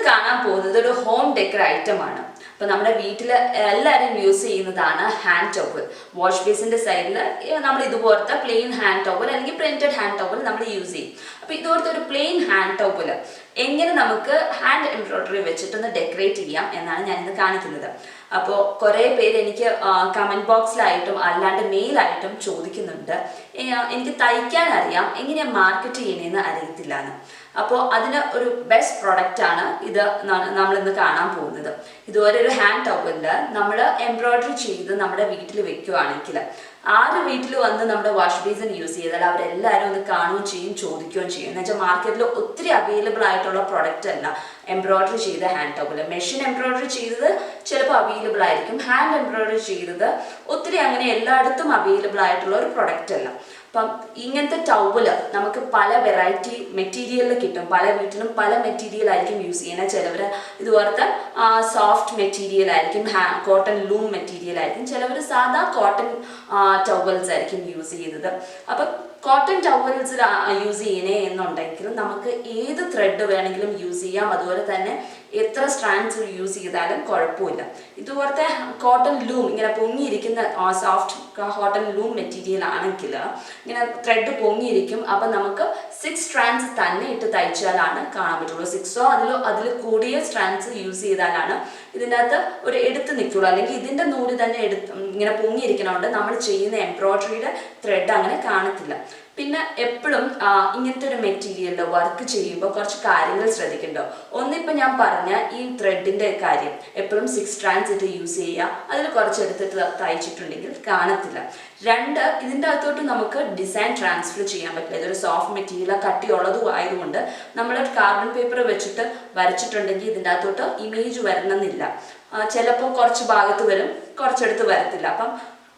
കാണാൻ പോകുന്നത് ഒരു ഹോം ഡെക്കർ ഐറ്റം ആണ്. അപ്പോൾ നമ്മുടെ വീട്ടിൽ എല്ലാവരും യൂസ് ചെയ്യുന്നതാണ് ഹാൻഡ് ടവൽ. വാഷ് ബേസിൻ്റെ സൈഡിൽ നമ്മൾ ഇതുപോലത്തെ പ്ലെയിൻ ഹാൻഡ് ടവൽ അല്ലെങ്കിൽ പ്രിന്റഡ് ഹാൻഡ് ടവൽ നമ്മൾ യൂസ് ചെയ്യും. അപ്പോൾ ഇതുപോലത്തെ ഒരു പ്ലെയിൻ ഹാൻഡ് ടവൽ എങ്ങനെ നമുക്ക് ഹാൻഡ് എംബ്രോയിഡറി വെച്ചിട്ടൊന്ന് ഡെക്കറേറ്റ് ചെയ്യാം എന്നാണ് ഞാനിന്ന് കാണിക്കുന്നത്. അപ്പോൾ കുറേ പേര് എനിക്ക് കമൻറ്റ് ബോക്സിലായിട്ടും അല്ലാണ്ട് മെയിലായിട്ടും ചോദിക്കുന്നുണ്ട്, എനിക്ക് തയ്ക്കാൻ അറിയാം, എങ്ങനെയാണ് മാർക്കറ്റ് ചെയ്യണമെന്ന് അറിയത്തില്ല എന്ന്. അപ്പോൾ അതിന് ഒരു ബെസ്റ്റ് പ്രൊഡക്റ്റാണ് ഇത് നമ്മളിന്ന് കാണാൻ പോകുന്നത്. ഇതുപോലെ ഒരു ഹാൻഡ് ടവലിൽ നമ്മൾ എംബ്രോയിഡറി ചെയ്ത് നമ്മുടെ വീട്ടിൽ വെക്കുകയാണെങ്കിൽ ആര് വീട്ടിൽ വന്ന് നമ്മുടെ വാഷ് ബേസിൻ യൂസ് ചെയ്താൽ അവരെല്ലാവരും ഒന്ന് കാണുകയും ചെയ്യും, ചോദിക്കുകയും ചെയ്യും. എന്ന് വെച്ചാൽ മാർക്കറ്റിൽ ഒത്തിരി അവൈലബിൾ ആയിട്ടുള്ള പ്രൊഡക്റ്റ് അല്ല എംബ്രോയിഡറി ചെയ്ത ഹാൻഡ് ടവൽ. മെഷീൻ എംബ്രോയിഡറി ചെയ്തത് ചിലപ്പോൾ അവൈലബിൾ ആയിരിക്കും, ഹാൻഡ് എംബ്രോയിഡറി ചെയ്തത് ഒത്തിരി അങ്ങനെ എല്ലായിടത്തും അവൈലബിൾ ആയിട്ടുള്ള ഒരു പ്രൊഡക്റ്റ് അല്ല. അപ്പം ഇങ്ങനത്തെ ടവല് നമുക്ക് പല വെറൈറ്റി മെറ്റീരിയലിൽ കിട്ടും. പല വീട്ടിലും പല മെറ്റീരിയൽ ആയിരിക്കും യൂസ് ചെയ്യുന്നത്. ചിലവർ ഇതുപോലത്തെ സോഫ്റ്റ് മെറ്റീരിയൽ ആയിരിക്കും, കോട്ടൺ ലൂം മെറ്റീരിയൽ ആയിരിക്കും. ചിലവർ സാധാ കോട്ടൺ ടവൽസ് ആയിരിക്കും യൂസ് ചെയ്യുന്നത്. അപ്പം കോട്ടൺ ടവൽസ് യൂസ് ചെയ്യണേ എന്നുണ്ടെങ്കിൽ നമുക്ക് ഏത് ത്രെഡ് വേണമെങ്കിലും യൂസ് ചെയ്യാം. അതുപോലെ തന്നെ എത്ര സ്ട്രാൻഡ്സ് യൂസ് ചെയ്താലും കുഴപ്പമില്ല. ഇതുപോലത്തെ കോട്ടൺ ലൂം ഇങ്ങനെ പൊങ്ങിയിരിക്കുന്ന സോഫ്റ്റ് കോട്ടൺ ലൂം മെറ്റീരിയൽ ആണെങ്കിൽ ഇങ്ങനെ ത്രെഡ് പൊങ്ങിയിരിക്കും. അപ്പം നമുക്ക് 6 സ്ട്രാൻഡ്സ് തന്നെ ഇട്ട് തയ്ച്ചാലാണ് കാണാൻ പറ്റുള്ളൂ. 6ഓ അതിൽ കൂടിയ സ്ട്രാൻഡ്സ് യൂസ് ചെയ്താലാണ് ഇതിൻ്റെ അകത്ത് ഒരു എടുത്ത് നിൽക്കുള്ളൂ. അല്ലെങ്കിൽ ഇതിൻ്റെ നൂല് തന്നെ ഇങ്ങനെ പൊങ്ങിയിരിക്കണോണ്ട് നമ്മൾ ചെയ്യുന്ന എംബ്രോയിഡറിയുടെ ത്രെഡ് അങ്ങനെ കാണത്തില്ല. പിന്നെ എപ്പോഴും ഇങ്ങനത്തെ ഒരു മെറ്റീരിയലിൽ വർക്ക് ചെയ്യുമ്പോൾ കുറച്ച് കാര്യങ്ങൾ ശ്രദ്ധിക്കണ്ടോ. ഒന്നിപ്പോൾ ഞാൻ പറഞ്ഞ ഈ ത്രെഡിൻ്റെ കാര്യം, എപ്പോഴും 6 സ്ട്രാൻഡ്സ് ഇട്ട് യൂസ് ചെയ്യുക. അതിൽ കുറച്ചെടുത്തിട്ട് തയ്ച്ചിട്ടുണ്ടെങ്കിൽ കാണത്തില്ല. 2, ഇതിൻ്റെ അകത്തോട്ട് നമുക്ക് ഡിസൈൻ ട്രാൻസ്ഫർ ചെയ്യാൻ പറ്റില്ല. ഇതൊരു സോഫ്റ്റ് മെറ്റീരിയൽ കട്ടിയുള്ളതും ആയതുകൊണ്ട് നമ്മൾ കാർബൺ പേപ്പർ വെച്ചിട്ട് വരച്ചിട്ടുണ്ടെങ്കിൽ ഇതിൻ്റെ അകത്തോട്ട് ഇമേജ് വരണമെന്നില്ല. ചിലപ്പോൾ കുറച്ച് ഭാഗത്ത് വരും, കുറച്ചെടുത്ത് വരത്തില്ല. അപ്പം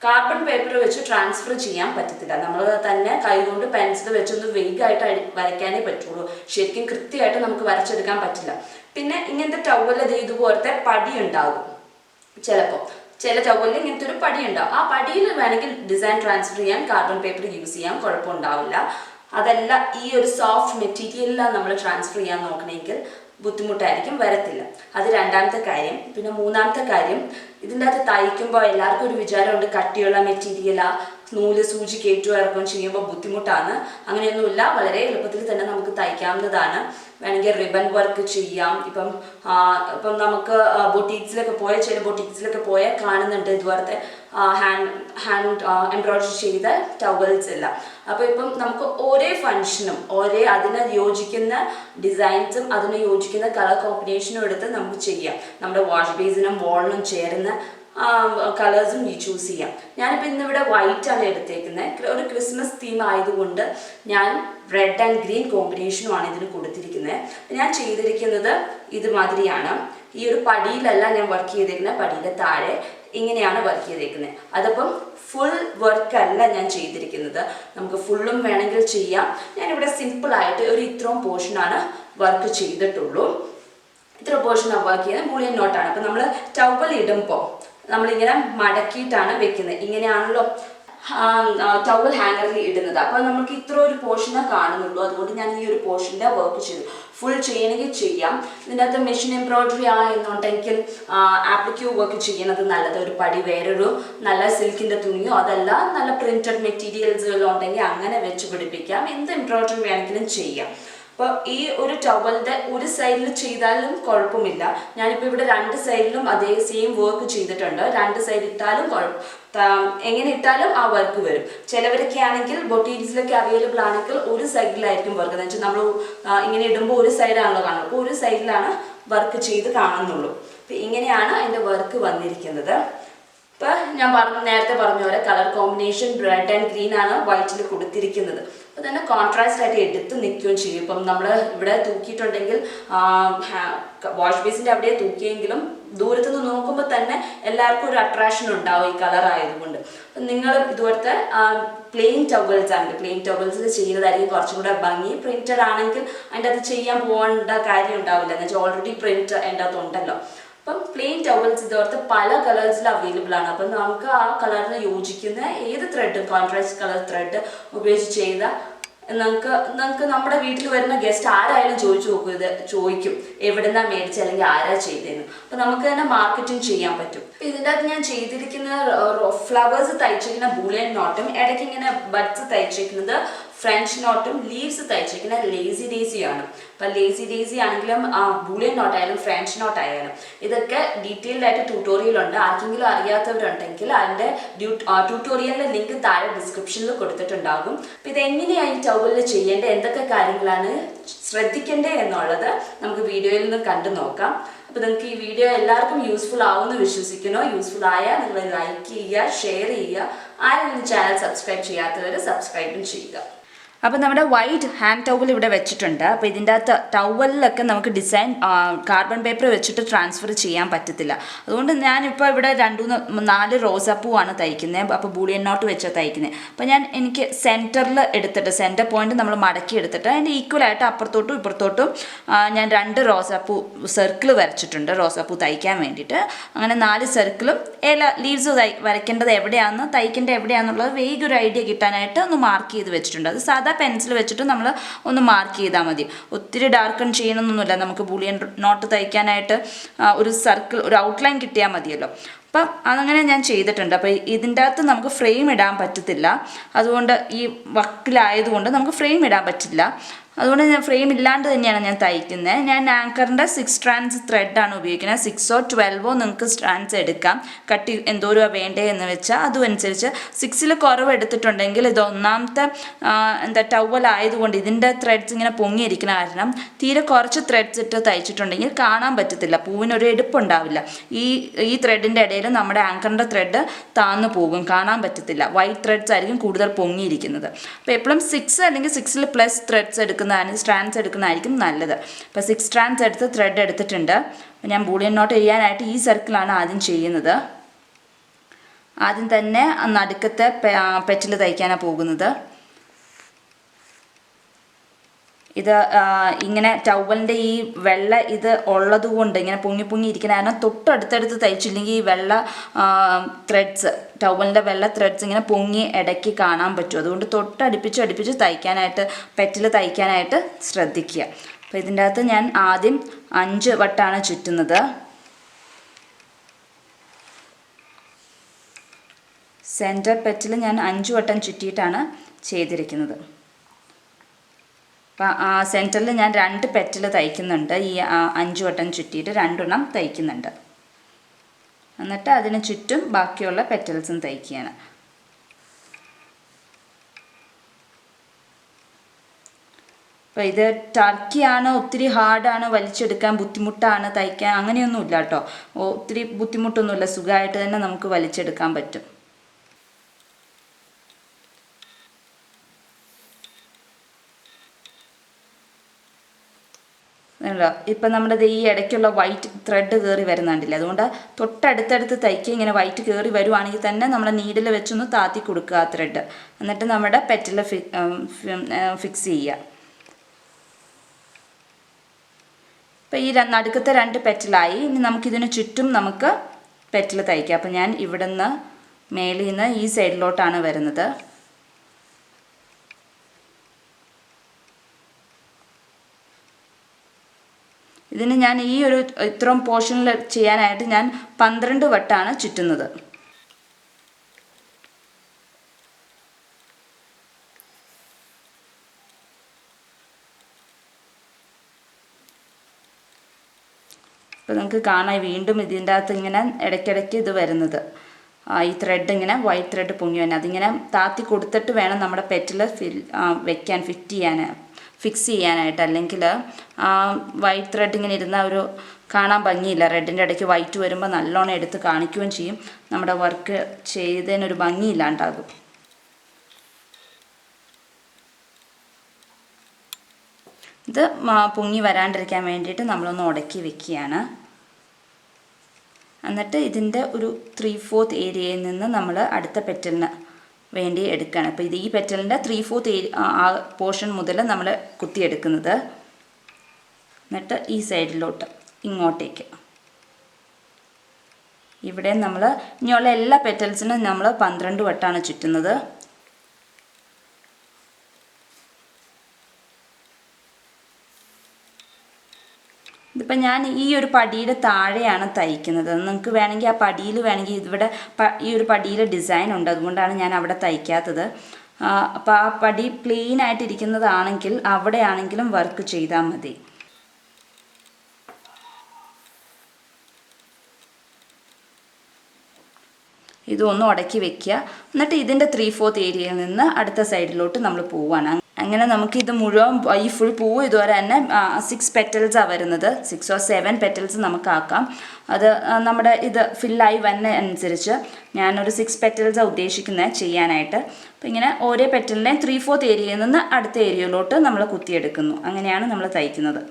കാർബൺ പേപ്പർ വെച്ച് ട്രാൻസ്ഫർ ചെയ്യാൻ പറ്റത്തില്ല. നമ്മൾ തന്നെ കൈകൊണ്ട് പെൻസിൽ വെച്ചൊന്ന് വേഗമായിട്ട് വരയ്ക്കാനേ പറ്റുള്ളൂ. ശരിക്കും കൃത്യമായിട്ട് നമുക്ക് വരച്ചെടുക്കാൻ പറ്റില്ല. പിന്നെ ഇങ്ങനത്തെ ടവലിൽ ഇതുപോലത്തെ പടി ഉണ്ടാകും. ചില ടവലിൽ ഇങ്ങനത്തെ ഒരു പടി ഉണ്ടാവും. ആ പടിയിൽ വേണമെങ്കിൽ ഡിസൈൻ ട്രാൻസ്ഫർ ചെയ്യാൻ കാർബൺ പേപ്പർ യൂസ് ചെയ്യാൻ കുഴപ്പമുണ്ടാവില്ല. അതല്ല ഈ ഒരു സോഫ്റ്റ് മെറ്റീരിയലിലാണ് നമ്മൾ ട്രാൻസ്ഫർ ചെയ്യാൻ നോക്കണമെങ്കിൽ ബുദ്ധിമുട്ടായിരിക്കും, വരത്തില്ല. അത് 2ാമത്തെ കാര്യം. പിന്നെ 3ാമത്തെ കാര്യം, ഇതിൻ്റെ അകത്ത് തയ്ക്കുമ്പോൾ എല്ലാവർക്കും ഒരു വിചാരമുണ്ട് കട്ടിയുള്ള മെറ്റീരിയലാ, നൂല് സൂചി കയറ്റുക ഇറക്കുകയും ചെയ്യുമ്പോൾ ബുദ്ധിമുട്ടാണ്. അങ്ങനെയൊന്നുമില്ല, വളരെ എളുപ്പത്തിൽ തന്നെ നമുക്ക് തയ്ക്കാവുന്നതാണ്. വേണമെങ്കിൽ റിബൺ വർക്ക് ചെയ്യാം. ഇപ്പം നമുക്ക് ചില ബൊട്ടീക്സിലൊക്കെ പോയാൽ കാണുന്നുണ്ട് ഇതുപോലത്തെ ഹാൻഡ് എംബ്രോയിഡറി ചെയ്ത ടവൽസ് എല്ലാം. അപ്പോൾ ഇപ്പം നമുക്ക് ഓരോ ഫങ്ഷനും അതിന് യോജിക്കുന്ന ഡിസൈൻസും അതിന് യോജിക്കുന്ന കളർ കോമ്പിനേഷനും എടുത്ത് നമുക്ക് ചെയ്യാം. നമ്മുടെ വാഷ് ബേസിനും വാളിനും ചേരുന്ന കളേഴ്സും ചൂസ് ചെയ്യാം. ഞാനിപ്പോൾ ഇന്നിവിടെ വൈറ്റാണ് എടുത്തേക്കുന്നത്. ഒരു ക്രിസ്മസ് തീം ആയതുകൊണ്ട് ഞാൻ റെഡ് ആൻഡ് ഗ്രീൻ കോമ്പിനേഷനുമാണ് ഇതിന് കൊടുത്തിരിക്കുന്നത്. ഞാൻ ചെയ്തിരിക്കുന്നത് ഇതുമാതിരിയാണ്. ഈ ഒരു പടിയിലല്ല ഞാൻ വർക്ക് ചെയ്തേക്കുന്നത്, പടിയുടെ താഴെ ഇങ്ങനെയാണ് വർക്ക് ചെയ്തേക്കുന്നത്. അതപ്പം ഫുൾ വർക്കല്ല ഞാൻ ചെയ്തിരിക്കുന്നത്. നമുക്ക് ഫുള്ളും വേണമെങ്കിൽ ചെയ്യാം. ഞാനിവിടെ സിമ്പിളായിട്ട് ഇത്രയും പോർഷനാണ് വർക്ക് ചെയ്തിട്ടുള്ളൂ. ഇത്ര പോർഷനാണ് വർക്ക് ചെയ്യുന്നത്. ബുള്ളിയൻ നോട്ടാണ്. അപ്പം നമ്മൾ ടവൽ ഇടുമ്പോൾ നമ്മളിങ്ങനെ മടക്കിയിട്ടാണ് വെക്കുന്നത്. ഇങ്ങനെയാണല്ലോ ടവൽ ഹാങ്ങറിൽ ഇടുന്നത്. അപ്പോൾ നമുക്ക് ഇത്ര ഒരു പോർഷനെ കാണുന്നുള്ളൂ. അതുകൊണ്ട് ഞാൻ ഈ ഒരു പോർഷൻ്റെ വർക്ക് ചെയ്തു. ഫുൾ ചെയ്യണമെങ്കിൽ ചെയ്യാം. ഇതിൻ്റെ അകത്ത് മെഷീൻ എംബ്രോയിഡറി എന്നുണ്ടെങ്കിൽ ആപ്ലിക്യൂ വർക്ക് ചെയ്യുന്നത് നല്ലത്. ഒരു പടി വേറൊരു നല്ല സിൽക്കിൻ്റെ തുണിയോ അതല്ല നല്ല പ്രിന്റഡ് മെറ്റീരിയൽസുകളോ ഉണ്ടെങ്കിൽ അങ്ങനെ വെച്ച് പിടിപ്പിക്കാം. എന്ത് എംബ്രോയിഡറി വേണമെങ്കിലും ചെയ്യാം. അപ്പോൾ ഈ ഒരു ടവലിൻ്റെ ഒരു സൈഡിൽ ചെയ്താലും കുഴപ്പമില്ല. ഞാനിപ്പോൾ ഇവിടെ 2 സൈഡിലും അതേ സെയിം വർക്ക് ചെയ്തിട്ടുണ്ട്. 2 സൈഡ് ഇട്ടാലും എങ്ങനെ ഇട്ടാലും ആ വർക്ക് വരും. ചിലവരൊക്കെ ആണെങ്കിൽ ബൊട്ടീക്സിലൊക്കെ അവൈലബിൾ ആണെങ്കിൽ ഒരു സൈഡിലായിരിക്കും വർക്ക്. എന്ന് വെച്ചാൽ നമ്മൾ ഇങ്ങനെ ഇടുമ്പോൾ ഒരു സൈഡാണല്ലോ കാണുന്നത്. അപ്പോൾ ഒരു സൈഡിലാണ് വർക്ക് ചെയ്ത് കാണുന്നുള്ളൂ. അപ്പോൾ ഇങ്ങനെയാണ് അതിൻ്റെ വർക്ക് വന്നിരിക്കുന്നത്. ഇപ്പോൾ ഞാൻ നേരത്തെ പറഞ്ഞ പോലെ colour combination red and green ആണ് വൈറ്റിൽ കൊടുത്തിരിക്കുന്നത്. അപ്പോൾ തന്നെ കോൺട്രാസ്റ്റ് ആയിട്ട് എടുത്ത് നിൽക്കുകയും ചെയ്യും. ഇപ്പം നമ്മൾ ഇവിടെ തൂക്കിയിട്ടുണ്ടെങ്കിൽ വാഷ് ബേസിൻ്റെ അവിടെ തൂക്കിയെങ്കിലും ദൂരത്തുനിന്ന് നോക്കുമ്പോൾ തന്നെ എല്ലാവർക്കും ഒരു അട്രാക്ഷൻ ഉണ്ടാവും ഈ കളർ ആയതുകൊണ്ട്. അപ്പം നിങ്ങൾ ഇതുപോലത്തെ പ്ലെയിൻ ടവൽസ് ആണെങ്കിൽ പ്ലെയിൻ ടവൽസിൽ ചെയ്യുന്നതായിരിക്കും കുറച്ചും കൂടെ ഭംഗി. പ്രിന്റഡ് ആണെങ്കിൽ അതിൻ്റെ അത് ചെയ്യാൻ പോകേണ്ട കാര്യം ഉണ്ടാവില്ല. എന്ന് വെച്ചാൽ ഓൾറെഡി പ്രിന്റ് അതിൻ്റെ അകത്ത് ഉണ്ടല്ലോ. അപ്പം പ്ലെയിൻ ടവൽസ് ഇതോർത്ത് പല കളേഴ്സിൽ അവൈലബിൾ ആണ്. അപ്പം നമുക്ക് ആ കളറിന് യോജിക്കുന്ന ഏത് ത്രെഡ് കോൺട്രാസ്റ്റ് കളർ ത്രെഡ് ഉപയോഗിച്ച് ചെയ്ത നിങ്ങൾക്ക് നമ്മുടെ വീട്ടിൽ വരുന്ന ഗസ്റ്റ് ആരായാലും ചോദിക്കും എവിടെന്നാ മേടിച്ച അല്ലെങ്കിൽ ആരാ ചെയ്തതെന്ന്. അപ്പൊ നമുക്ക് തന്നെ മാർക്കറ്റിംഗ് ചെയ്യാൻ പറ്റും. ഇതിൻ്റെ അകത്ത് ഞാൻ ചെയ്തിരിക്കുന്ന ഫ്ലവേഴ്സ് തയ്ച്ചിരിക്കുന്ന ബൂളിയൻ നോട്ടും ഇടയ്ക്ക് ഇങ്ങനെ ബഡ്സ് തയ്ച്ചിരിക്കുന്നത് ഫ്രഞ്ച് നോട്ടും ലീവ്സ് തയ്ച്ചിരിക്കുന്ന ലേസി ഡേസി ആണ്. അപ്പം ലേസി ഡേസി ആണെങ്കിലും ബൂളിയൻ നോട്ടായാലും ഫ്രഞ്ച് നോട്ടായാലും ഇതൊക്കെ ഡീറ്റെയിൽഡ് ആയിട്ട് ട്യൂട്ടോറിയൽ ഉണ്ട്. ആർക്കെങ്കിലും അറിയാത്തവരുണ്ടെങ്കിൽ അതിൻ്റെ ട്യൂട്ടോറിയലിൻ്റെ ലിങ്ക് താഴെ ഡിസ്ക്രിപ്ഷനിൽ കൊടുത്തിട്ടുണ്ടാകും. അപ്പം ഇതെങ്ങനെയാണ് ഈ ടവലിൽ ചെയ്യേണ്ടത്, എന്തൊക്കെ കാര്യങ്ങളാണ് ശ്രദ്ധിക്കേണ്ടത് എന്നുള്ളത് നമുക്ക് വീഡിയോയിൽ നിന്ന് കണ്ടു നോക്കാം. അപ്പോൾ നിങ്ങൾക്ക് ഈ വീഡിയോ എല്ലാവർക്കും യൂസ്ഫുൾ ആവുമെന്ന് വിശ്വസിക്കുന്നു. യൂസ്ഫുൾ ആയാൽ നിങ്ങൾ ലൈക്ക് ചെയ്യുക, ഷെയർ ചെയ്യുക. ആരെങ്കിലും ചാനൽ സബ്സ്ക്രൈബ് ചെയ്യാത്തവർ സബ്സ്ക്രൈബും ചെയ്യുക. അപ്പോൾ നമ്മുടെ വൈറ്റ് ഹാൻഡ് ടവൽ ഇവിടെ വെച്ചിട്ടുണ്ട്. അപ്പോൾ ഇതിൻ്റെ അകത്ത് ടവലിലൊക്കെ നമുക്ക് ഡിസൈൻ കാർബൺ പേപ്പർ വെച്ചിട്ട് ട്രാൻസ്ഫർ ചെയ്യാൻ പറ്റത്തില്ല. അതുകൊണ്ട് ഞാനിപ്പോൾ ഇവിടെ 2-4 റോസാപ്പൂവാണ് തയ്ക്കുന്നത്. അപ്പോൾ ബൂളിയൻ നോട്ട് വെച്ചാൽ തയ്ക്കുന്നത്. അപ്പോൾ എനിക്ക് സെൻറ്ററിൽ എടുത്തിട്ട് സെൻറ്റർ പോയിന്റ് നമ്മൾ മടക്കി എടുത്തിട്ട് അതിൻ്റെ ഈക്വലായിട്ട് അപ്പുറത്തോട്ടും ഇപ്പുറത്തോട്ടും ഞാൻ 2 റോസാപ്പൂ സർക്കിൾ വരച്ചിട്ടുണ്ട് റോസാപ്പൂ തയ്ക്കാൻ വേണ്ടിയിട്ട്. അങ്ങനെ 4 സർക്കിളും ലീവ്സ് വരയ്ക്കേണ്ടത് എവിടെയാണെന്ന് തയ്ക്കേണ്ടത് എവിടെയാണെന്നുള്ളത് വേഗം ഒരു ഐഡിയ കിട്ടാനായിട്ട് ഒന്ന് മാർക്ക് ചെയ്ത് വെച്ചിട്ടുണ്ട്. അത് സാധാ പെൻസിൽ വെച്ചിട്ട് നമ്മൾ ഒന്ന് മാർക്ക് ചെയ്താൽ മതി. ഒത്തിരി ഡാർക്കൺ ചെയ്യണമെന്നൊന്നുമില്ല. നമുക്ക് ബൂളിയൻ നോട്ട് തയ്ക്കാനായിട്ട് ഒരു സർക്കിൾ, ഒരു ഔട്ട്ലൈൻ കിട്ടിയാൽ മതിയല്ലോ. അപ്പം അതങ്ങനെ ഞാൻ ചെയ്തിട്ടുണ്ട്. അപ്പോൾ ഇതിൻ്റെ അകത്ത് നമുക്ക് ഫ്രെയിം ഇടാൻ പറ്റത്തില്ല. അതുകൊണ്ട് ഈ വക്കിലായതുകൊണ്ട് നമുക്ക് ഫ്രെയിം ഇടാൻ പറ്റില്ല. അതുകൊണ്ട് ഞാൻ ഫ്രെയിം ഇല്ലാണ്ട് തന്നെയാണ് ഞാൻ തയ്ക്കുന്നത്. ഞാൻ ആങ്കറിൻ്റെ 6 സ്ട്രാൻഡ്സ് ത്രെഡാണ് ഉപയോഗിക്കുന്നത്. 6ഓ 12ഓ നിങ്ങൾക്ക് സ്ട്രാൻഡ്സ് എടുക്കാം. കട്ടി എന്തോരോ വേണ്ടേ എന്ന് വെച്ചാൽ അതും അനുസരിച്ച് 6ൽ കുറവ് എടുത്തിട്ടുണ്ടെങ്കിൽ ഇത് ഒന്നാമത്തെ ടവൽ ആയതുകൊണ്ട് ഇതിൻ്റെ ത്രെഡ്സ് ഇങ്ങനെ പൊങ്ങിയിരിക്കുന്ന കാരണം തീരെ കുറച്ച് ത്രെഡ്സ് ഇട്ട് തയ്ച്ചിട്ടുണ്ടെങ്കിൽ കാണാൻ പറ്റത്തില്ല, പൂവിനൊരു എടുപ്പുണ്ടാവില്ല. ഈ ത്രെഡിൻ്റെ ഇടയിൽ നമ്മുടെ ആങ്കറിൻ്റെ ത്രെഡ് താന്നു പോകും, കാണാൻ പറ്റത്തില്ല. വൈറ്റ് ത്രെഡ്സ് ആയിരിക്കും കൂടുതൽ പൊങ്ങിയിരിക്കുന്നത്. അപ്പോൾ എപ്പോഴും 6 അല്ലെങ്കിൽ 6ൽ പ്ലസ് ത്രെഡ്സ് സ്ട്രാൻഡ്സ് എടുക്കുന്നതായിരിക്കും നല്ലത്. അപ്പോൾ 6 സ്ട്രാൻഡ്സ് എടുത്ത് ത്രെഡ് എടുത്തിട്ടുണ്ട്. അപ്പോൾ ഞാൻ ബൂളിയൻ നോട്ട് ചെയ്യാനായിട്ട് ഈ സർക്കിളാണ് ആദ്യം ചെയ്യുന്നത്. ആദ്യം തന്നെ നടുക്കത്തെ പെറ്റിൽ തയ്ക്കാനാണ് പോകുന്നത്. ഇത് ഇങ്ങനെ ടവലിൻ്റെ ഈ വെള്ള ഇത് ഉള്ളത് കൊണ്ട് ഇങ്ങനെ പൊങ്ങി ഇരിക്കുന്ന കാരണം തൊട്ടടുത്തടുത്ത് തയ്ച്ചില്ലെങ്കിൽ ഈ വെള്ള ത്രെഡ്സ്, ടവലിൻ്റെ വെള്ള ത്രെഡ്സ് ഇങ്ങനെ പൊങ്ങി ഇടയ്ക്ക് കാണാൻ പറ്റും. അതുകൊണ്ട് തൊട്ടടുപ്പിച്ച് തയ്ക്കാനായിട്ട് പെറ്റിൽ തയ്ക്കാനായിട്ട് ശ്രദ്ധിക്കുക. അപ്പോൾ ഇതിൻ്റെ അകത്ത് ഞാൻ ആദ്യം 5 വട്ടമാണ് ചുറ്റുന്നത്. സെൻറ്റർ പെറ്റിൽ ഞാൻ 5 വട്ടം ചുറ്റിയിട്ടാണ് ചെയ്തിരിക്കുന്നത്. അപ്പം സെൻറ്ററിൽ ഞാൻ 2 പെറ്റിൽ തയ്ക്കുന്നുണ്ട്. ഈ 5 വട്ടം ചുറ്റിയിട്ട് 2 എണ്ണം തയ്ക്കുന്നുണ്ട്. എന്നിട്ട് അതിന് ചുറ്റും ബാക്കിയുള്ള പെറ്റൽസും തയ്ക്കുകയാണ്. അപ്പോൾ ഇത് ടർക്കിയാണ്, ഒത്തിരി ഹാർഡാണ്, വലിച്ചെടുക്കാൻ ബുദ്ധിമുട്ടാണ്, തയ്ക്കാൻ അങ്ങനെയൊന്നുമില്ല കേട്ടോ. ഒത്തിരി ബുദ്ധിമുട്ടൊന്നുമില്ല, സുഖമായിട്ട് തന്നെ നമുക്ക് വലിച്ചെടുക്കാൻ പറ്റും. ഇപ്പം നമ്മുടെ ഈ ഇടയ്ക്കുള്ള വൈറ്റ് ത്രെഡ് കയറി വരുന്നുണ്ടല്ലേ, അതുകൊണ്ട് തൊട്ടടുത്തടുത്ത് തയ്ക്കുക. ഇങ്ങനെ വൈറ്റ് കയറി വരുവാണെങ്കിൽ തന്നെ നമ്മുടെ നീഡിൽ വെച്ചൊന്ന് താത്തി കൊടുക്കുക ആ ത്രെഡ്. എന്നിട്ട് നമ്മുടെ പെറ്റിൽ ഫിക്സ് ചെയ്യുക. ഇപ്പം ഈ നടുക്കത്തെ 2 പെറ്റിലായി. ഇനി നമുക്കിതിന് ചുറ്റും നമുക്ക് പെറ്റിൽ തയ്ക്കാം. അപ്പം ഞാൻ ഇവിടുന്ന് മേളിൽ നിന്ന് ഈ സൈഡിലോട്ടാണ് വരുന്നത്. ഇതിന് ഞാൻ ഈ ഒരു ഇത്രയും പോർഷനിൽ ചെയ്യാനായിട്ട് ഞാൻ 12 വട്ടമാണ് ചുറ്റുന്നത്. അപ്പോൾ നമുക്ക് കാണാം വീണ്ടും ഇതിൻ്റെ അകത്ത് ഇങ്ങനെ ഇടയ്ക്കിടയ്ക്ക് ഇത് വരുന്നത്. ഈ ത്രെഡ് ഇങ്ങനെ വൈറ്റ് ത്രെഡ് പൊങ്ങി വന്നെ അതിങ്ങനെ താത്തി കൊടുത്തിട്ട് വേണം നമ്മുടെ പെറ്റിൽ വെക്കാൻ ഫിക്സ് ചെയ്യാനായിട്ട്. അല്ലെങ്കിൽ വൈറ്റ് ത്രെഡ് ഇങ്ങനെ ഇരുന്ന ഒരു കാണാൻ ഭംഗിയില്ല. റെഡിൻ്റെ ഇടയ്ക്ക് വൈറ്റ് വരുമ്പോൾ നല്ലോണം എടുത്ത് കാണിക്കുകയും ചെയ്യും. നമ്മുടെ വർക്ക് ചെയ്തതിനൊരു ഭംഗിയില്ലാണ്ടാകും. ഇത് പൊങ്ങി വരാണ്ടിരിക്കാൻ വേണ്ടിയിട്ട് നമ്മളൊന്ന് ഉടക്കി വെക്കുകയാണ്. എന്നിട്ട് ഇതിൻ്റെ ഒരു 3/4 ഏരിയയിൽ നിന്ന് നമ്മൾ അടുത്ത പെറ്റലിന് വേണ്ടി എടുക്കുകയാണ്. അപ്പോൾ ഇത് ഈ പെറ്റലിൻ്റെ 3/4 പോർഷൻ മുതൽ നമ്മൾ കുത്തിയെടുക്കുന്നത്. എന്നിട്ട് ഈ സൈഡിലോട്ട് ഇങ്ങോട്ടേക്ക് ഇവിടെ നമ്മൾ ഇനിയുള്ള എല്ലാ പെറ്റൽസിനും നമ്മൾ 12 വട്ടമാണ് ചുറ്റുന്നത്. ഇതിപ്പോൾ ഞാൻ ഈ ഒരു പടിയുടെ താഴെയാണ് തയ്ക്കുന്നത്. നിങ്ങൾക്ക് വേണമെങ്കിൽ ആ പടിയിൽ വേണമെങ്കിൽ ഇവിടെ ഈ ഒരു പടിയിൽ ഡിസൈൻ ഉണ്ട്, അതുകൊണ്ടാണ് ഞാൻ അവിടെ തയ്ക്കാത്തത്. അപ്പോൾ ആ പടി പ്ലെയിൻ ആയിട്ടിരിക്കുന്നതാണെങ്കിൽ അവിടെ ആണെങ്കിലും വർക്ക് ചെയ്താൽ മതി. ഇതൊന്ന് ഉടക്കി വെക്കുക. എന്നിട്ട് ഇതിൻ്റെ 3/4 ഏരിയയിൽ നിന്ന് അടുത്ത സൈഡിലോട്ട് നമ്മൾ പോവാണ്. അങ്ങനെ നമുക്കിത് മുഴുവൻ ഈ ഫുൾ പൂവ് ഇതുവരെ തന്നെ 6 പെറ്റൽസാണ് വരുന്നത്. 6 or 7 പെറ്റൽസ് നമുക്കാക്കാം. അത് നമ്മുടെ ഇത് ഫില്ലായി വരുന്ന അനുസരിച്ച് ഞാനൊരു 6 പെറ്റൽസാണ് ഉദ്ദേശിക്കുന്നത് ചെയ്യാനായിട്ട്. അപ്പോൾ ഇങ്ങനെ ഓരോ പെറ്റലിനെ 3/4 ഏരിയയിൽ നിന്ന് അടുത്ത ഏരിയയിലോട്ട് നമ്മൾ കുത്തിയെടുക്കുന്നു. അങ്ങനെയാണ് നമ്മൾ തയ്ക്കുന്നത്.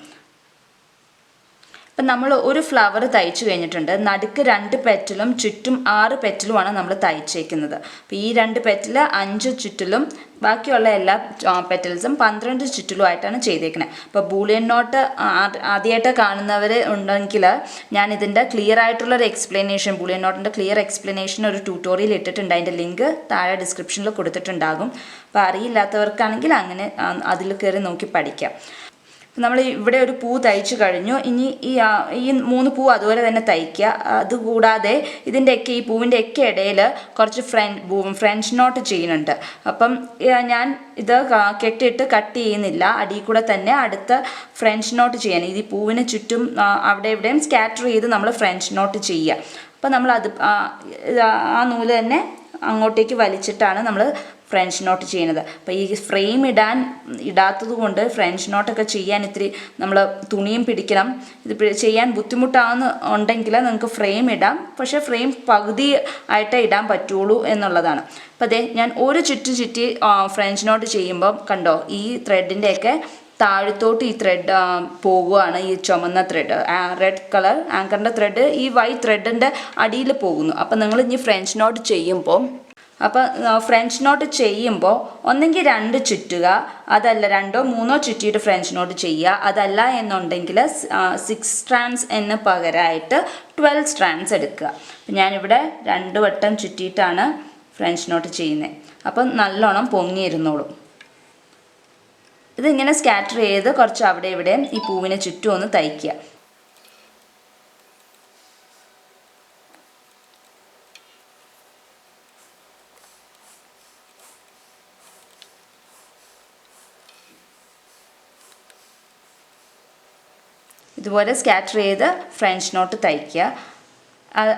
അപ്പം നമ്മൾ ഒരു ഫ്ലവർ തയ്ച്ചു കഴിഞ്ഞിട്ടുണ്ട്. നടുക്ക് 2 പെറ്റലും ചുറ്റും 6 പെറ്റലുമാണ് നമ്മൾ തയ്ച്ചേക്കുന്നത്. അപ്പോൾ ഈ 2 പെറ്റൽ 5 ചുറ്റിലും ബാക്കിയുള്ള എല്ലാ പെറ്റൽസും 12 ചുറ്റിലുമായിട്ടാണ് ചെയ്തേക്കുന്നത്. അപ്പോൾ ബൂളിയൻ നോട്ട് ആദ്യമായിട്ട് കാണുന്നവർ ഉണ്ടെങ്കിൽ ഞാൻ ഇതിൻ്റെ ക്ലിയർ ആയിട്ടുള്ളൊരു എക്സ്പ്ലനേഷൻ, ബൂളിയൻ നോട്ടിൻ്റെ ക്ലിയർ എക്സ്പ്ലനേഷൻ ഒരു ട്യൂട്ടോറിയൽ ഇട്ടിട്ടുണ്ട്. അതിൻ്റെ ലിങ്ക് താഴെ ഡിസ്ക്രിപ്ഷനിൽ കൊടുത്തിട്ടുണ്ടാകും. അപ്പോൾ അറിയില്ലാത്തവർക്കാണെങ്കിൽ അങ്ങനെ അതിൽ കയറി നോക്കി പഠിക്കാം. നമ്മൾ ഇവിടെ ഒരു പൂ തയ്ച്ചു കഴിഞ്ഞു. ഇനി ഈ 3 പൂ അതുപോലെ തന്നെ തയ്ക്കുക. അതുകൂടാതെ ഇതിൻ്റെയൊക്കെ ഈ പൂവിൻ്റെ ഒക്കെ ഇടയിൽ കുറച്ച് ഫ്രഞ്ച് നോട്ട് ചെയ്യുന്നുണ്ട്. അപ്പം ഞാൻ ഇത് കെട്ടിയിട്ട് കട്ട് ചെയ്യുന്നില്ല. അടിയിൽ കൂടെ തന്നെ അടുത്ത ഫ്രഞ്ച് നോട്ട് ചെയ്യാൻ ഈ പൂവിന് ചുറ്റും അവിടെ ഇവിടെയും സ്കാറ്റർ ചെയ്ത് നമ്മൾ ഫ്രഞ്ച് നോട്ട് ചെയ്യുക. അപ്പം നമ്മൾ ആ നൂല് തന്നെ അങ്ങോട്ടേക്ക് വലിച്ചിട്ടാണ് നമ്മൾ ഫ്രഞ്ച് നോട്ട് ചെയ്യുന്നത്. അപ്പോൾ ഈ ഫ്രെയിം ഇടാത്തത് കൊണ്ട് ഫ്രഞ്ച് നോട്ടൊക്കെ ചെയ്യാൻ ഇത്തിരി നമ്മൾ തുണിയും പിടിക്കണം. ഇത് ചെയ്യാൻ ബുദ്ധിമുട്ടാണെന്നുണ്ടെങ്കിൽ നിങ്ങൾക്ക് ഫ്രെയിം ഇടാം. പക്ഷേ ഫ്രെയിം പകുതി ആയിട്ടേ ഇടാൻ പറ്റുള്ളൂ എന്നുള്ളതാണ്. അപ്പോൾ അതേ ഞാൻ ഒരു ചുറ്റി ഫ്രഞ്ച് നോട്ട് ചെയ്യുമ്പോൾ കണ്ടോ ഈ ത്രെഡിൻ്റെയൊക്കെ താഴത്തോട്ട് ഈ ത്രെഡ് പോകുകയാണ്. ഈ ചുമന്ന ത്രെഡ് റെഡ് കളർ ആങ്കറിൻ്റെ ത്രെഡ് ഈ വൈറ്റ് ത്രെഡിൻ്റെ അടിയിൽ പോകുന്നു. അപ്പോൾ നിങ്ങൾ ഇനി ഫ്രഞ്ച് നോട്ട് ചെയ്യുമ്പോൾ ഫ്രഞ്ച് നോട്ട് ചെയ്യുമ്പോൾ ഒന്നെങ്കിൽ 2 ചുറ്റുക, അതല്ല 2 or 3 ചുറ്റിയിട്ട് ഫ്രഞ്ച് നോട്ട് ചെയ്യുക. അതല്ല എന്നുണ്ടെങ്കിൽ 6 strands എന്ന് പകരമായിട്ട് 12 strands എടുക്കുക. അപ്പം ഞാനിവിടെ 2 വട്ടം ചുറ്റിയിട്ടാണ് ഫ്രഞ്ച് നോട്ട് ചെയ്യുന്നത്. അപ്പം നല്ലോണം പൊങ്ങിയിരുന്നോളും. ഇതിങ്ങനെ സ്കാറ്റർ ചെയ്ത് കുറച്ച് അവിടെ ഇവിടെയും ഈ പൂവിന് ചുറ്റും ഒന്ന് തയ്ക്കുക. ഇതുപോലെ സ്കാറ്റർ ചെയ്ത് ഫ്രഞ്ച് നോട്ട് തയ്ക്കുക.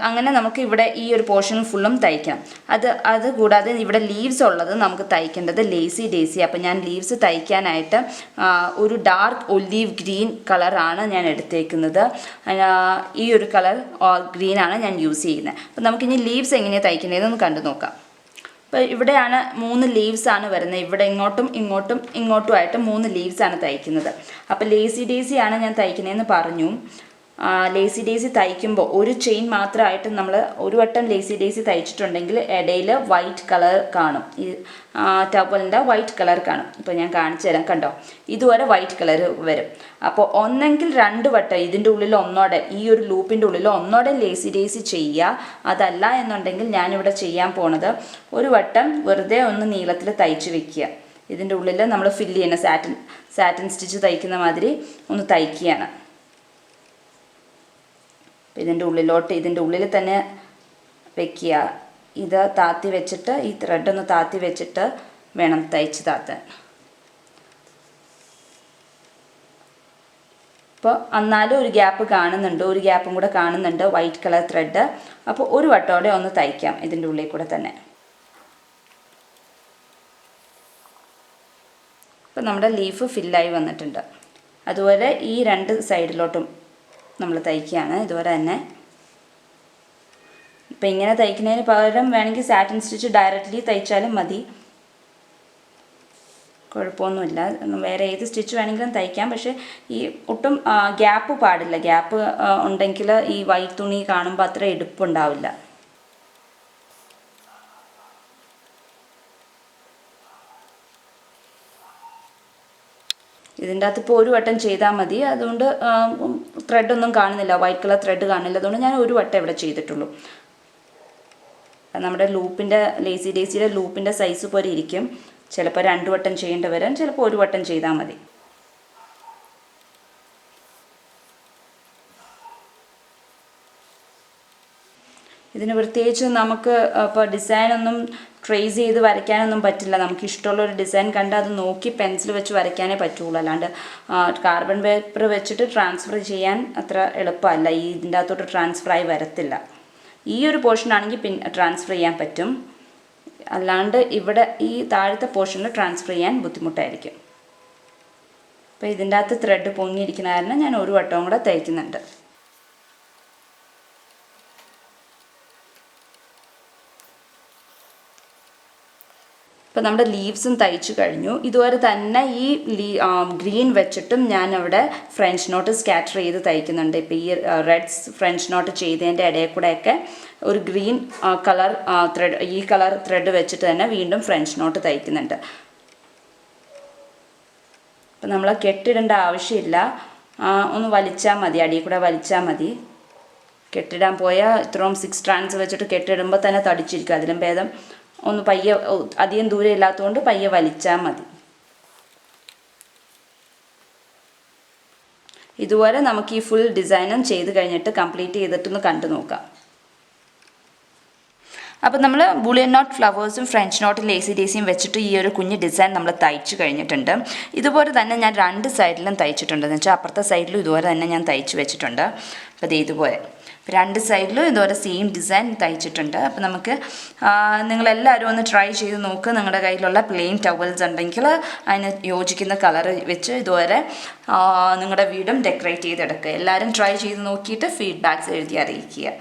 അങ്ങനെ നമുക്ക് ഇവിടെ ഈ ഒരു പോർഷനിൽ ഫുള്ളും തയ്ക്കാം. അത് കൂടാതെ ഇവിടെ ലീവ്സ് ഉള്ളത് നമുക്ക് തയ്ക്കേണ്ടത് ലേസി ഡേസി. അപ്പം ഞാൻ ലീവ്സ് തയ്ക്കാനായിട്ട് ഒരു ഡാർക്ക് ഒലീവ് ഗ്രീൻ കളറാണ് ഞാൻ എടുത്തേക്കുന്നത്. ഈ ഒരു കളർ ഗ്രീനാണ് ഞാൻ യൂസ് ചെയ്യുന്നത്. അപ്പം നമുക്കിനി ലീവ്സ് എങ്ങനെയാണ് തയ്ക്കുന്നതെന്ന് കണ്ടു നോക്കാം. അപ്പോൾ ഇവിടെയാണ് 3 ലീവ്സാണ് വരുന്നത്. ഇവിടെ ഇങ്ങോട്ടുമായിട്ട് 3 ലീവ്സാണ് തയ്ക്കുന്നത്. അപ്പോൾ ലേസി ഡേസിയാണ് ഞാൻ തയ്ക്കുന്നതെന്ന് പറഞ്ഞു. ലേസി ഡേസി തയ്ക്കുമ്പോൾ ഒരു ചെയിൻ മാത്രമായിട്ട് നമ്മൾ ഒരു വട്ടം ലേസി ഡേസി തയ്ച്ചിട്ടുണ്ടെങ്കിൽ ഇടയിൽ വൈറ്റ് കളർ കാണും. ഈ ടവലിൻ്റെ വൈറ്റ് കളർ കാണും. ഇപ്പോൾ ഞാൻ കാണിച്ചു തരാം. കണ്ടോ ഇതുവരെ വൈറ്റ് കളർ വരും. അപ്പോൾ ഒന്നെങ്കിൽ 2 വട്ടം ഇതിൻ്റെ ഉള്ളിൽ ഒന്നോടെ ഈ ഒരു ലൂപ്പിൻ്റെ ഉള്ളിൽ ഒന്നോടെ ലേസി ഡേസി ചെയ്യുക. അതല്ല എന്നുണ്ടെങ്കിൽ ഞാനിവിടെ ചെയ്യാൻ പോണത് ഒരു വട്ടം വെറുതെ ഒന്ന് നീളത്തിൽ തയ്ച്ച് വെക്കുക. ഇതിൻ്റെ ഉള്ളിൽ നമ്മൾ ഫില്ല് ചെയ്യുന്ന സാറ്റിൻ സ്റ്റിച്ച് തയ്ക്കുന്ന മാതിരി ഒന്ന് തയ്ക്കുകയാണ്. ഇതിൻ്റെ ഉള്ളിൽ തന്നെ വെക്കുക. ഇത് താത്തി വെച്ചിട്ട് ഈ ത്രെഡൊന്ന് താത്തി വെച്ചിട്ട് വേണം തയ്ച്ച് താത്താൻ. അപ്പോൾ എന്നാലും ഒരു ഗ്യാപ്പ് കാണുന്നുണ്ട്, ഒരു ഗ്യാപ്പും കൂടെ കാണുന്നുണ്ട് വൈറ്റ് കളർ ത്രെഡ്. അപ്പോൾ ഒരു വട്ടോടെ ഒന്ന് തയ്ക്കാം ഇതിൻ്റെ ഉള്ളിൽ കൂടെ തന്നെ. അപ്പോൾ നമ്മുടെ ലീഫ് ഫില്ലായി വന്നിട്ടുണ്ട്. അതുപോലെ ഈ 2 സൈഡിലോട്ടും നമ്മൾ തയ്ക്കുകയാണ് ഇതുപോലെ തന്നെ. ഇപ്പം ഇങ്ങനെ തയ്ക്കുന്നതിന് പകരം വേണമെങ്കിൽ സാറ്റിൻ സ്റ്റിച്ച് ഡയറക്റ്റ്ലി തയ്ച്ചാലും മതി, കുഴപ്പമൊന്നുമില്ല. വേറെ ഏത് സ്റ്റിച്ച് വേണമെങ്കിലും തയ്ക്കാം. പക്ഷേ ഈ ഒട്ടും ഗ്യാപ്പ് പാടില്ല. ഗ്യാപ്പ് ഉണ്ടെങ്കിൽ ഈ വൈറ്റ് തുണി കാണുമ്പോൾ അത്ര എടുപ്പുണ്ടാവില്ല. ഇതിൻ്റെ അകത്ത് ഇപ്പോൾ ഒരു വട്ടം ചെയ്താൽ മതി. അതുകൊണ്ട് ത്രെഡൊന്നും കാണുന്നില്ല, വൈറ്റ് കളർ ത്രെഡ് കാണില്ല. അതുകൊണ്ട് ഞാൻ ഒരു വട്ടം ഇവിടെ ചെയ്തിട്ടുള്ളൂ. നമ്മുടെ ലേസി ഡേസിയുടെ ലൂപ്പിൻ്റെ സൈസ് പോലെ ഇരിക്കും. ചിലപ്പോൾ 2 വട്ടം ചെയ്യേണ്ടി വരാൻ, ചിലപ്പോൾ ഒരു വട്ടം ചെയ്താൽ മതി. ഇതിന് പ്രത്യേകിച്ച് നമുക്ക് ഇപ്പോൾ ഡിസൈനൊന്നും ട്രേസ് ചെയ്ത് വരയ്ക്കാനൊന്നും പറ്റില്ല. നമുക്ക് ഇഷ്ടമുള്ളൊരു ഡിസൈൻ കണ്ട് അത് നോക്കി പെൻസിൽ വെച്ച് വരയ്ക്കാനേ പറ്റുള്ളൂ. അല്ലാണ്ട് കാർബൺ പേപ്പർ വെച്ചിട്ട് ട്രാൻസ്ഫർ ചെയ്യാൻ അത്ര എളുപ്പമല്ല. ഇതിൻ്റെ അകത്തോട്ട് ട്രാൻസ്ഫറായി വരത്തില്ല. ഈ ഒരു പോർഷൻ ആണെങ്കിൽ ട്രാൻസ്ഫർ ചെയ്യാൻ പറ്റും. അല്ലാണ്ട് ഇവിടെ ഈ താഴത്തെ പോർഷനിൽ ട്രാൻസ്ഫർ ചെയ്യാൻ ബുദ്ധിമുട്ടായിരിക്കും. അപ്പോൾ ഇതിൻ്റെ അകത്ത് ത്രെഡ് പൊങ്ങിയിരിക്കുന്ന കാരണം ഞാൻ ഒരു വട്ടവും കൂടെ തയ്ക്കുന്നുണ്ട്. ഇപ്പോൾ നമ്മുടെ ലീവ്സും തയ്ച്ചു കഴിഞ്ഞു. ഇതുവരെ തന്നെ ഈ ഗ്രീൻ വെച്ചിട്ടും ഞാൻ അവിടെ ഫ്രഞ്ച് നോട്ട് സ്കാറ്റർ ചെയ്ത് തയ്ക്കുന്നുണ്ട്. ഇപ്പോൾ ഈ റെഡ്സ് ഫ്രഞ്ച് നോട്ട് ചെയ്തതിൻ്റെ ഇടയിൽ കൂടെയൊക്കെ ഒരു ഗ്രീൻ കളർ ഈ കളർ ത്രെഡ് വെച്ചിട്ട് തന്നെ വീണ്ടും ഫ്രഞ്ച് നോട്ട് തയ്ക്കുന്നുണ്ട്. അപ്പോൾ നമ്മൾ കെട്ടിടേണ്ട ആവശ്യമില്ല, ഒന്ന് വലിച്ചാൽ മതി, അടിയിൽ കൂടെ വലിച്ചാൽ മതി. കെട്ടിടാൻ പോയാൽ ഇത്രയും 6 സ്ട്രാൻഡ്സ് വെച്ചിട്ട് കെട്ടിടുമ്പോൾ തന്നെ തടിച്ചിരിക്കും. അതിലും ഭേദം ഒന്ന് പയ്യെ, അധികം ദൂരം ഇല്ലാത്തതുകൊണ്ട് പയ്യെ വലിച്ചാൽ മതി. ഇതുപോലെ നമുക്ക് ഈ ഫുൾ ഡിസൈനും ചെയ്ത് കഴിഞ്ഞിട്ട് കംപ്ലീറ്റ് ചെയ്തിട്ടൊന്ന് കണ്ടു നോക്കാം. അപ്പോൾ നമ്മൾ ബുളിയൻ നോട്ട് ഫ്ലവേഴ്സും ഫ്രഞ്ച് നോട്ട് ലേസി ഡേസിയും വെച്ചിട്ട് ഈ ഒരു കുഞ്ഞ് ഡിസൈൻ നമ്മൾ തയ്ച്ചു കഴിഞ്ഞിട്ടുണ്ട്. ഇതുപോലെ തന്നെ ഞാൻ 2 സൈഡിലും തയ്ച്ചിട്ടുണ്ട്. എന്ന് വെച്ചാൽ അപ്പുറത്തെ സൈഡിലും ഇതുപോലെ തന്നെ ഞാൻ തയ്ച്ചു വെച്ചിട്ടുണ്ട്. അപ്പോൾ ഇത് ഇതുപോലെ 2 സൈഡിലും ഇതുപോലെ സെയിം ഡിസൈൻ തയ്ച്ചിട്ടുണ്ട്. അപ്പോൾ നമുക്ക് നിങ്ങളെല്ലാവരും ഒന്ന് ട്രൈ ചെയ്ത് നോക്കുക. നിങ്ങളുടെ കയ്യിലുള്ള പ്ലെയിൻ ടവൽസ് ഉണ്ടെങ്കിൽ അതിന് യോജിക്കുന്ന കളർ വെച്ച് ഇതുപോലെ നിങ്ങളുടെ വീടും ഡെക്കറേറ്റ് ചെയ്തെടുക്കുക. എല്ലാവരും ട്രൈ ചെയ്ത് നോക്കിയിട്ട് ഫീഡ്ബാക്ക്സ് എഴുതി അറിയിക്കുക.